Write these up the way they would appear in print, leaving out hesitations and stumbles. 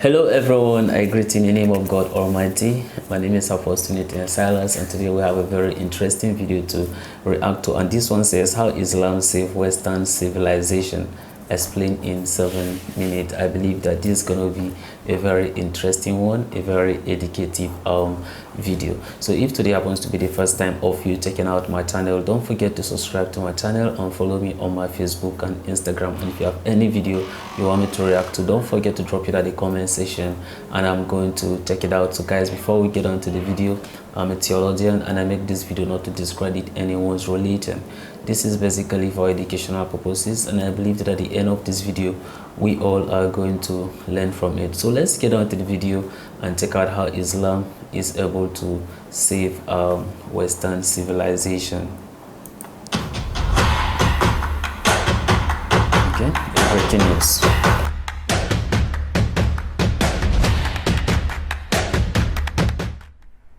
Hello everyone, I greet in the name of God Almighty. My name is Apostle Nathan Silas, and today we have a very interesting video to react to, and this one says how Islam saved Western civilization, explained in 7 minutes. I believe that this is going to be a very interesting one, a very educative video. So if today happens to be the first time of you checking out my channel, don't forget to subscribe to my channel and follow me on my Facebook and Instagram. And if you have any video you want me to react to, don't forget to drop it at the comment section and I'm going to check it out. So guys, before we get on to the video, I'm a theologian and I make this video not to discredit anyone's religion. This is basically for educational purposes, and I believe that at the end of this video we all are going to learn from it. So let's get on to the video and check out how Islam is able to save Western civilization. Okay, breaking news.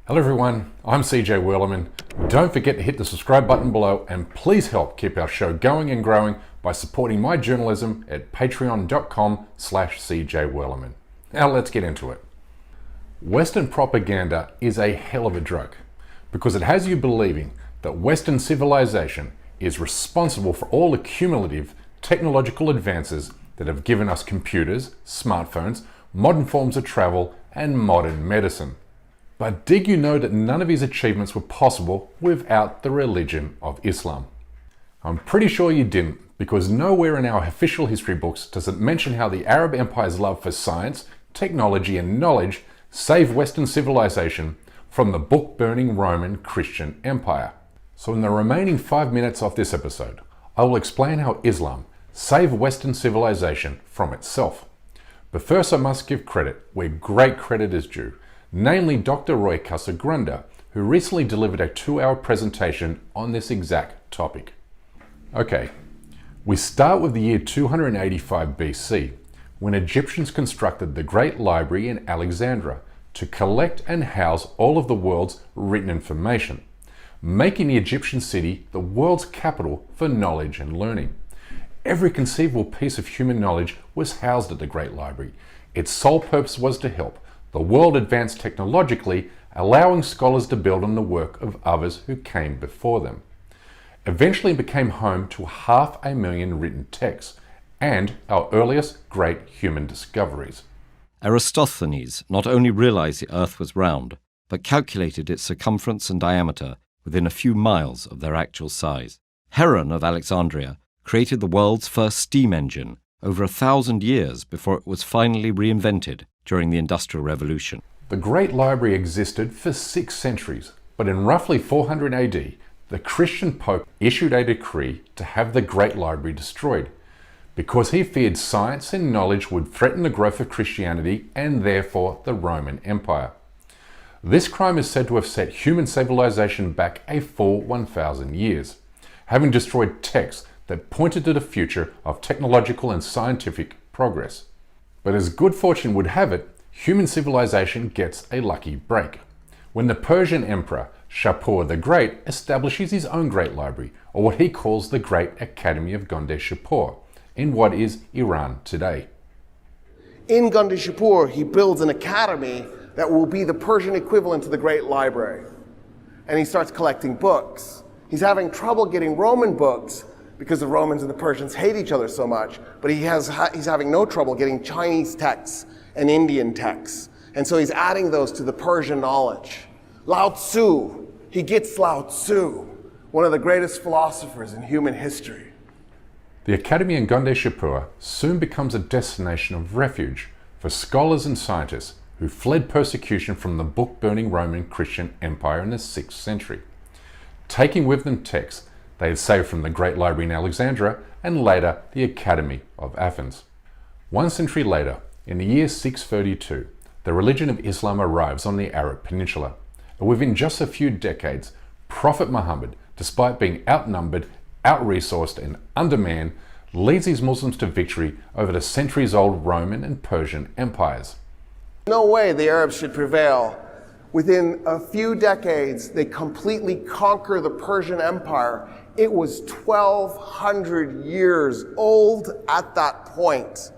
Hello everyone, I'm CJ Werleman. Don't forget to hit the subscribe button below and please help keep our show going and growing by supporting my journalism at patreon.com/CJ Now let's get into it. Western propaganda is a hell of a drug because it has you believing that Western civilization is responsible for all the cumulative technological advances that have given us computers, smartphones, modern forms of travel, and modern medicine. But did you know that none of his achievements were possible without the religion of Islam? I'm pretty sure you didn't, because nowhere in our official history books does it mention how the Arab Empire's love for science, technology, and knowledge saved Western civilization from the book-burning Roman Christian Empire. So in the remaining 5 minutes of this episode, I will explain how Islam saved Western civilization from itself. But first I must give credit where great credit is due, namely Dr. Roy Casagrande, who recently delivered a 2-hour presentation on this exact topic. Okay, we start with the year 285 BC, when Egyptians constructed the Great Library in Alexandria to collect and house all of the world's written information, making the Egyptian city the world's capital for knowledge and learning. Every conceivable piece of human knowledge was housed at the Great Library. Its sole purpose was to help the world advanced technologically, allowing scholars to build on the work of others who came before them. Eventually became home to 500,000 written texts and our earliest great human discoveries. Eratosthenes not only realized the Earth was round, but calculated its circumference and diameter within a few miles of their actual size. Heron of Alexandria created the world's first steam engine over 1,000 years before it was finally reinvented during the Industrial Revolution. The Great Library existed for 6 centuries, but in roughly 400 AD, the Christian Pope issued a decree to have the Great Library destroyed, because he feared science and knowledge would threaten the growth of Christianity and therefore the Roman Empire. This crime is said to have set human civilization back a full 1,000 years, having destroyed texts that pointed to the future of technological and scientific progress. But as good fortune would have it, human civilization gets a lucky break when the Persian Emperor Shapur the Great establishes his own great library, or what he calls the Great Academy of Gonde-Shapur, in what is Iran today. In Gonde-Shapur, he builds an academy that will be the Persian equivalent to the Great Library. And he starts collecting books. He's having trouble getting Roman books because the Romans and the Persians hate each other so much, but he's having no trouble getting Chinese texts and Indian texts. And so he's adding those to the Persian knowledge. Lao Tzu, he gets Lao Tzu, one of the greatest philosophers in human history. The Academy in Gonde-Shapur soon becomes a destination of refuge for scholars and scientists who fled persecution from the book-burning Roman Christian Empire in the 6th century, taking with them texts they had saved from the Great Library in Alexandria and later the Academy of Athens. 1 century later, in the year 632, the religion of Islam arrives on the Arab Peninsula, and within just a few decades, Prophet Muhammad, despite being outnumbered, out-resourced and undermanned, leads these Muslims to victory over the centuries-old Roman and Persian empires. No way the Arabs should prevail. Within a few decades, they completely conquer the Persian Empire. It was 1,200 years old at that point.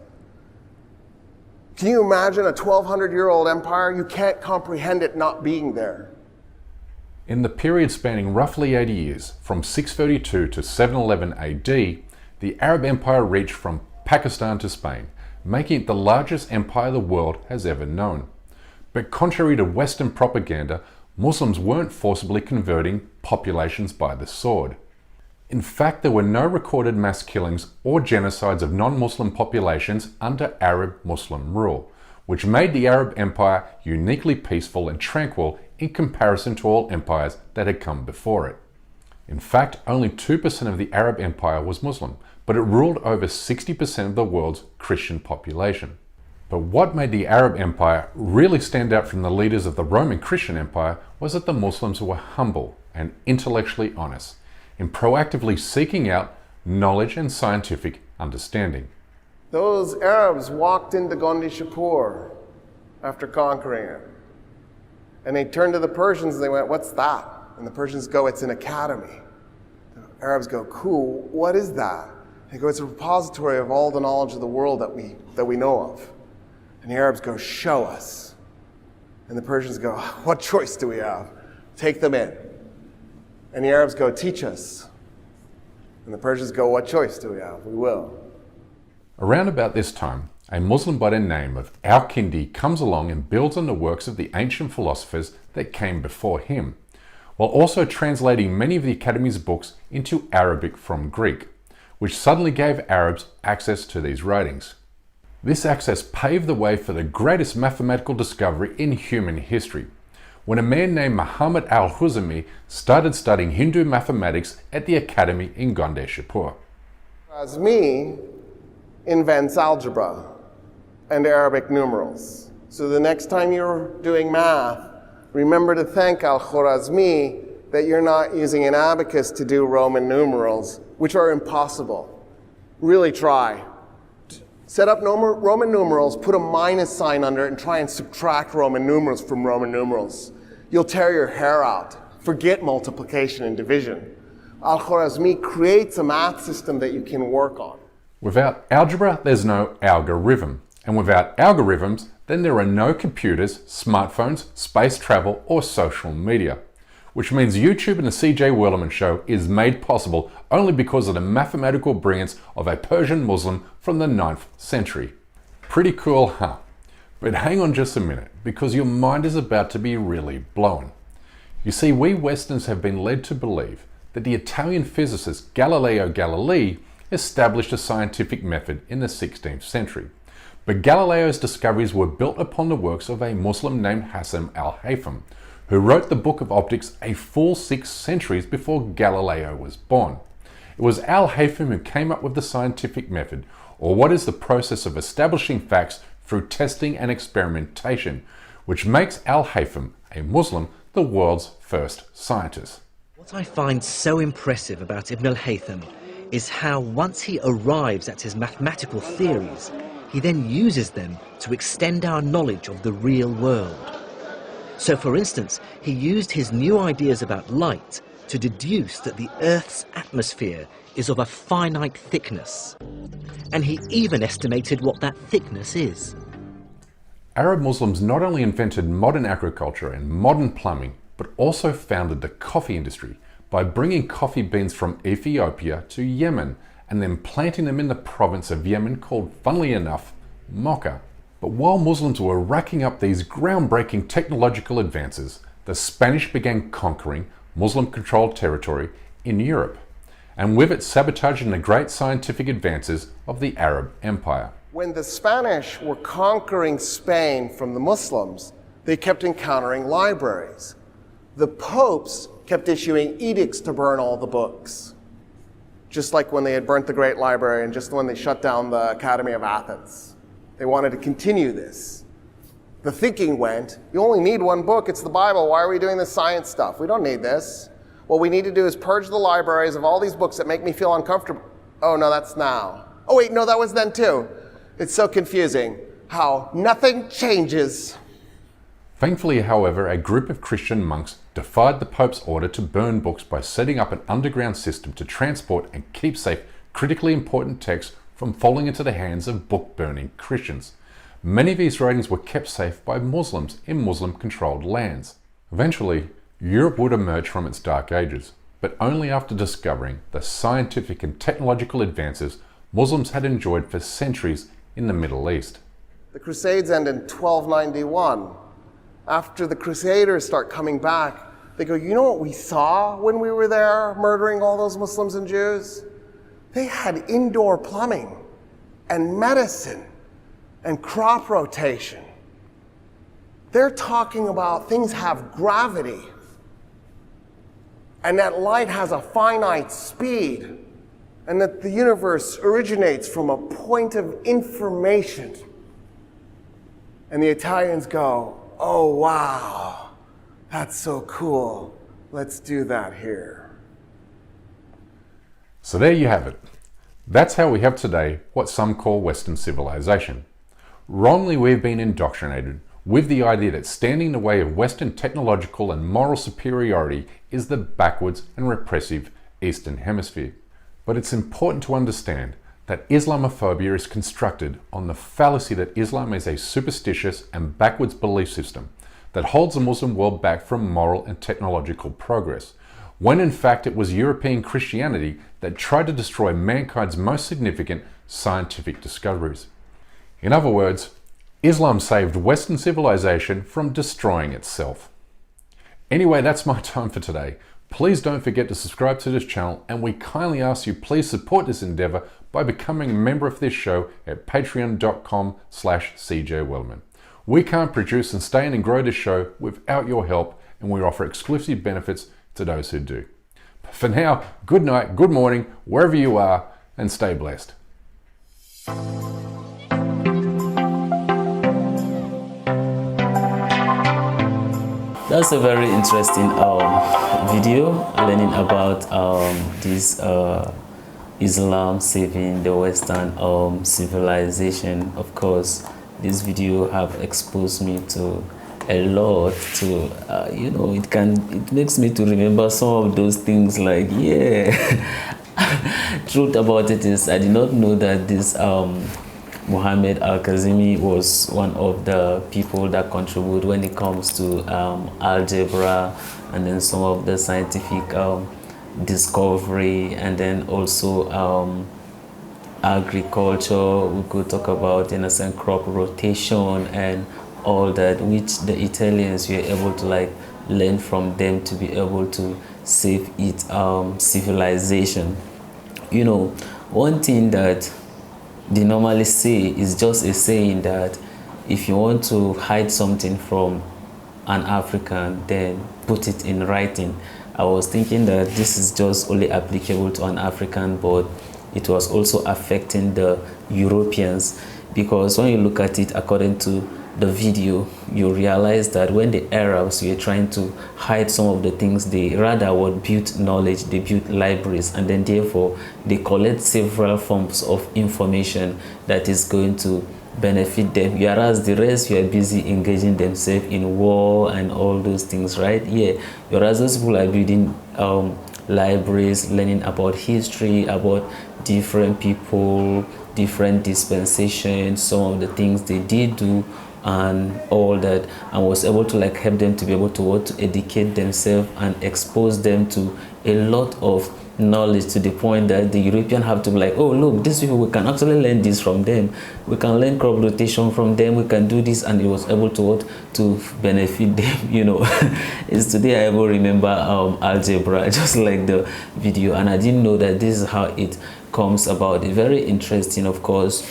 Can you imagine a 1,200-year-old empire? You can't comprehend it not being there. In the period spanning roughly 80 years, from 632 to 711 AD, the Arab Empire reached from Pakistan to Spain, making it the largest empire the world has ever known. But contrary to Western propaganda, Muslims weren't forcibly converting populations by the sword. In fact, there were no recorded mass killings or genocides of non-Muslim populations under Arab-Muslim rule, which made the Arab Empire uniquely peaceful and tranquil in comparison to all empires that had come before it. In fact, only 2% of the Arab Empire was Muslim, but it ruled over 60% of the world's Christian population. But what made the Arab Empire really stand out from the leaders of the Roman Christian Empire was that the Muslims were humble and intellectually honest in proactively seeking out knowledge and scientific understanding. Those Arabs walked into Gondishapur after conquering it. And they turned to the Persians and they went, "What's that?" And the Persians go, "It's an academy." The Arabs go, "Cool, what is that?" They go, "It's a repository of all the knowledge of the world that we know of." And the Arabs go, "Show us." And the Persians go, "What choice do we have? Take them in." And the Arabs go, "Teach us." And the Persians go, "What choice do we have? We will." Around about this time, a Muslim by the name of Al-Kindi comes along and builds on the works of the ancient philosophers that came before him, while also translating many of the Academy's books into Arabic from Greek, which suddenly gave Arabs access to these writings. This access paved the way for the greatest mathematical discovery in human history, when a man named Muhammad al-Khuzami started studying Hindu mathematics at the Academy in Gondeshapur. Khwarizmi invents algebra and Arabic numerals. So the next time you're doing math, remember to thank al-Khwarizmi that you're not using an abacus to do Roman numerals, which are impossible. Really try. Set up Roman numerals, put a minus sign under it, and try and subtract Roman numerals from Roman numerals. You'll tear your hair out. Forget multiplication and division. Al-Khwarizmi creates a math system that you can work on. Without algebra, there's no algorithm. And without algorithms, then there are no computers, smartphones, space travel, or social media. Which means YouTube and the CJ Werleman Show is made possible only because of the mathematical brilliance of a Persian Muslim from the 9th century. Pretty cool, huh? But hang on just a minute, because your mind is about to be really blown. You see, we Westerns have been led to believe that the Italian physicist Galileo Galilei established a scientific method in the 16th century. But Galileo's discoveries were built upon the works of a Muslim named Hassan al-Haytham, who wrote the Book of Optics a full 6 centuries before Galileo was born. It was al-Haytham who came up with the scientific method, or what is the process of establishing facts through testing and experimentation, which makes al-Haytham, a Muslim, the world's first scientist. What I find so impressive about Ibn al-Haytham is how once he arrives at his mathematical theories, he then uses them to extend our knowledge of the real world. So, for instance, he used his new ideas about light to deduce that the Earth's atmosphere is of a finite thickness. And he even estimated what that thickness is. Arab Muslims not only invented modern agriculture and modern plumbing, but also founded the coffee industry by bringing coffee beans from Ethiopia to Yemen and then planting them in the province of Yemen called, funnily enough, Mocha. But while Muslims were racking up these groundbreaking technological advances, the Spanish began conquering Muslim-controlled territory in Europe, and with it sabotaging the great scientific advances of the Arab Empire. When the Spanish were conquering Spain from the Muslims, they kept encountering libraries. The popes kept issuing edicts to burn all the books, just like when they had burnt the Great Library and just when they shut down the Academy of Athens. They wanted to continue this. The thinking went, you only need one book, it's the Bible. Why are we doing this science stuff? We don't need this. What we need to do is purge the libraries of all these books that make me feel uncomfortable. Oh, no, that's now. Oh, wait, no, that was then too. It's so confusing how nothing changes. Thankfully, however, a group of Christian monks defied the Pope's order to burn books by setting up an underground system to transport and keep safe critically important texts from falling into the hands of book-burning Christians, Many of these writings were kept safe by Muslims in Muslim-controlled lands. Eventually, Europe would emerge from its dark ages, but only after discovering the scientific and technological advances Muslims had enjoyed for centuries in the Middle East. The Crusades end in 1291. After the Crusaders start coming back, they go, you know what we saw when we were there murdering all those Muslims and Jews? They had indoor plumbing and medicine and crop rotation. They're talking about things have gravity and that light has a finite speed and that the universe originates from a point of information. And the Italians go, oh wow, that's so cool. Let's do that here. So there you have it. That's how we have today what some call Western civilization. Wrongly, we've been indoctrinated with the idea that standing in the way of Western technological and moral superiority is the backwards and repressive Eastern Hemisphere. But it's important to understand that Islamophobia is constructed on the fallacy that Islam is a superstitious and backwards belief system that holds the Muslim world back from moral and technological progress, when in fact it was European Christianity that tried to destroy mankind's most significant scientific discoveries. In other words, Islam saved Western civilization from destroying itself. Anyway, that's my time for today. Please don't forget to subscribe to this channel, and we kindly ask you please support this endeavor by becoming a member of this show at patreon.com/CJWellman. We can't produce and sustain and grow this show without your help, and we offer exclusive benefits to those who do. But for now, good night, good morning, wherever you are, and stay blessed. That's a very interesting video learning about this Islam saving the Western civilization. Of course, this video have exposed me to a lot. To you know, it makes me to remember some of those things. Like, yeah, truth about it is I did not know that this Muhammad Al-Kazimi was one of the people that contribute when it comes to algebra, and then some of the scientific discovery, and then also agriculture. We could talk about, in a sense, crop rotation and all that, which the Italians were able to like learn from them to be able to save its civilization. You know, one thing that they normally say is just a saying that if you want to hide something from an African, then put it in writing. I was thinking that this is just only applicable to an African, but it was also affecting the Europeans, because when you look at it according to the video, you realize that when the Arabs were trying to hide some of the things, they rather would build knowledge, they build libraries, and then therefore they collect several forms of information that is going to benefit them, whereas the rest were busy engaging themselves in war and all those things, right? Yeah, whereas those people are building libraries, learning about history, about different people, different dispensations, some of the things they did do and all that, and was able to like help them to be able to educate themselves and expose them to a lot of knowledge, to the point that the European have to be like, oh look, these people, we can actually learn this from them, we can learn crop rotation from them, we can do this, and it was able to to benefit them, you know. It's today I will remember algebra, just like the video, and I didn't know that this is how it comes about. It's very interesting. Of course,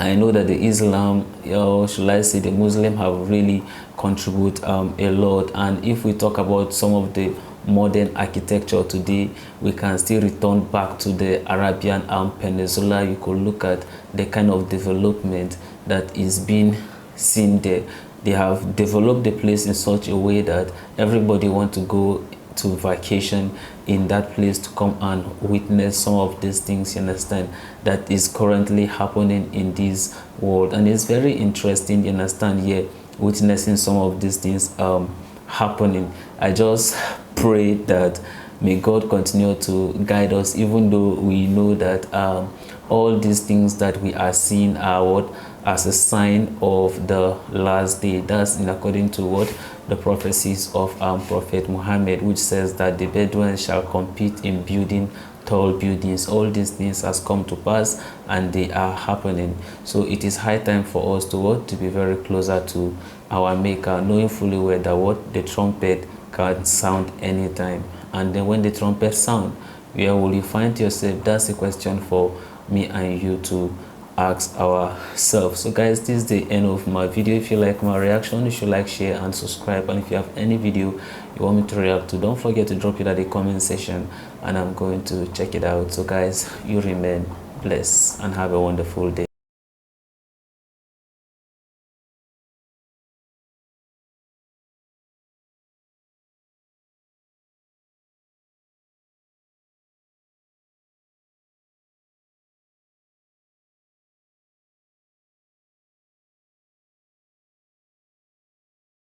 I know that the Islam, or should I say the Muslim, have really contributed a lot. And if we talk about some of the modern architecture today, we can still return back to the Arabian Peninsula. You could look at the kind of development that is being seen there. They have developed the place in such a way that everybody wants to go to vacation in that place to come and witness some of these things, you understand, that is currently happening in this world. And it's very interesting, you understand, yeah, witnessing some of these things happening. I just pray that may God continue to guide us, even though we know that all these things that we are seeing are as a sign of the last day. That's in according to what the prophecies of Prophet Muhammad, which says that the Bedouins shall compete in building tall buildings. All these things has come to pass and they are happening. So it is high time for us to be very closer to our Maker, knowing fully well that what the trumpet can sound anytime. And then when the trumpet sound, where will you find yourself? That's a question for me and you to ask ourselves. So guys, this is the end of my video. If you like my reaction, you should like, share and subscribe. And if you have any video you want me to react to, don't forget to drop it at the comment section and I'm going to check it out. So guys, you remain blessed and have a wonderful day.